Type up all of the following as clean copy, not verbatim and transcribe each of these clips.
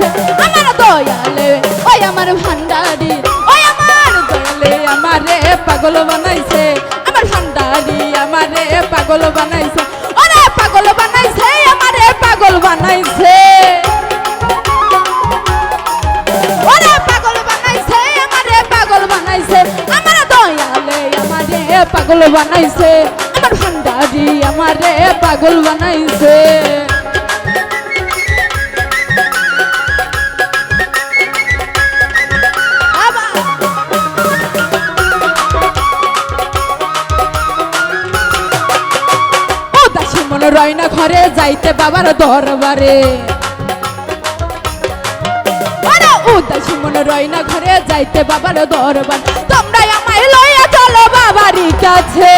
বানাইছে আমার দয়ালে ওই আমার ভান্ডারি ওই আমার দয়ালে আমারে পাগল বানাইছে আমার ভান্ডারি আমারে পাগল বানাইছে ওরে পাগল বানাইছে আমারে পাগল বানাইছে ওরে পাগল বানাইছে আমারে পাগল বানাইছে আমার দয়ালে আমারে পাগল বানাইছে আমার ভান্ডারি আমারে পাগল বানাইছে মন রয় না ঘরে যাইতে বাবার দরবারে উদাসী মন রয় না ঘরে যাইতে বাবার দরবার তোমরা আমায় লইয়া চলো বাবারই কাছে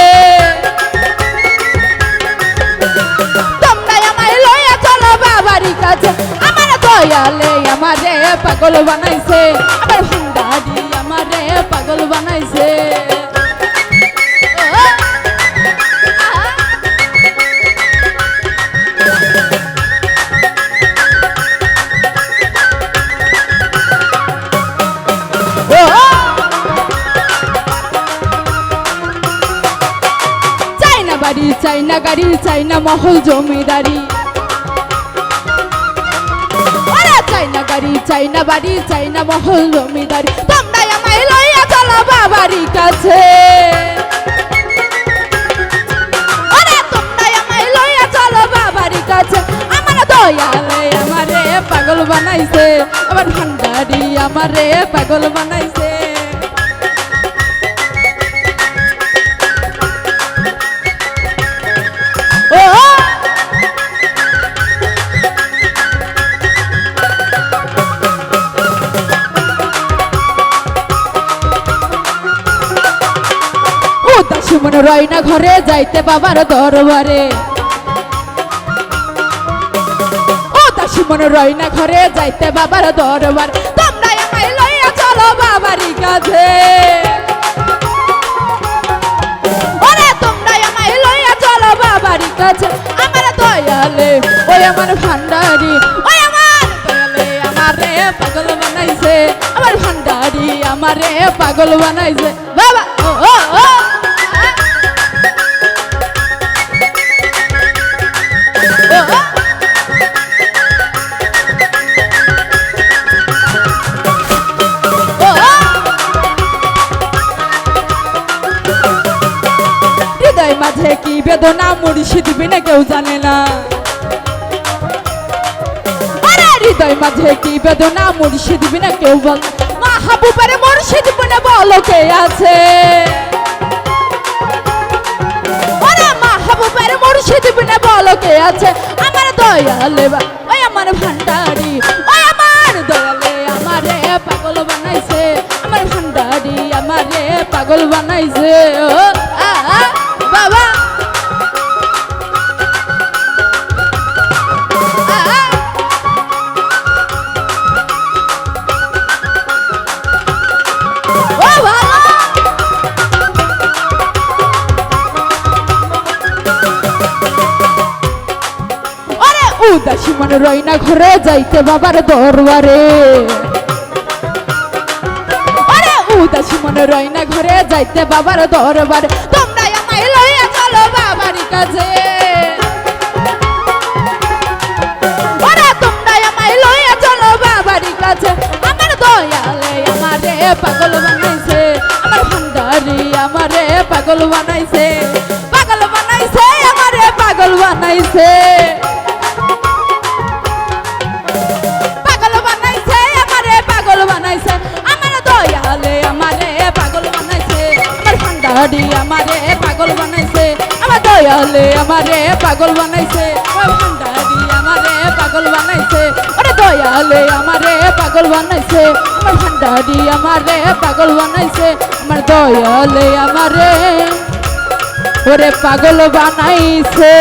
তোমরা আমায় লইয়া চলো বাবারই কাছে আমার দয়ালে আমারে পাগল বানাইছে আমার ভান্ডারি আমারে পাগল বানাইছে চাইনা গাড়ি চাইনা মহল জমিদারি চাইনা গাড়ি চাইনা বাড়ি চাইনা মহল জমিদারি তোমরা আমায় লইয়া চলো বাবারই কাছে তোমরা আমায় লইয়া চলো বাবারই কাছে আমার দয়ালে আমারে পাগল বানাইছে আমার ভান্ডারি আমারে পাগল বানাইছে মন রয় না ঘরে যাইতে বাবার দরবারে উদাসী মন রয় না ঘরে যাইতে বাবার দরবার তোমরা আমায় লইয়া চলো বাবারই কাছে ওরে তোমরা আমায় লইয়া চলো বাবারই কাছে আমার দয়ালে ওই আমার ভান্ডারি ওই আমার দয়ালে আমারে পাগল বানাইছে আমার ভান্ডারি আমারে পাগল বানাইছে বাবা ও ও ও মাঝে কি বেদনা মুর্শিদ বিনা কেউ জানে না হৃদয় মাঝে কি বেদনা মুর্শিদ বিনা কেউ বল মাহবুবের মুর্শিদ বিনা বলো কে আছে মাহবুবের মুর্শিদ বিনা বলো কে আছে আমার দয়ালে ওই আমার ভান্ডারি ওই আমার দয়ালে আমারে পাগল বানাইছে আমার ভান্ডারি আমারে পাগল বানাইছে ও বাবা উদাসী মন রয় না ঘরে যাইতে বাবার দরবারে উদাসী মন রয় না ঘরে যাইতে বাবার দরবারে তোমরা আমায় লইয়া চলো বাবারই কাছে তোমরা আমায় লইয়া চলো বাবারই কাছে আমার দয়ালে আমারে পাগল বানাইছে আমার ভান্ডারি আমারে পাগল বানাইছে আমারে পাগল বানাইছে আমার দয়ালে আমারে পাগল বানাইছে আমার ভান্ডারি আমারে পাগল বানাইছে আমার দয়ালে আমারে পাগল বানাইছে আমার ভান্ডারি আমারে পাগল বানাইছে ওরে দয়ালে আমারে পাগল বানাইছে আমার ভান্ডারি আমারে পাগল বানাইছে আমার দয়ালে আমারে ওরে পাগল বানাইছে।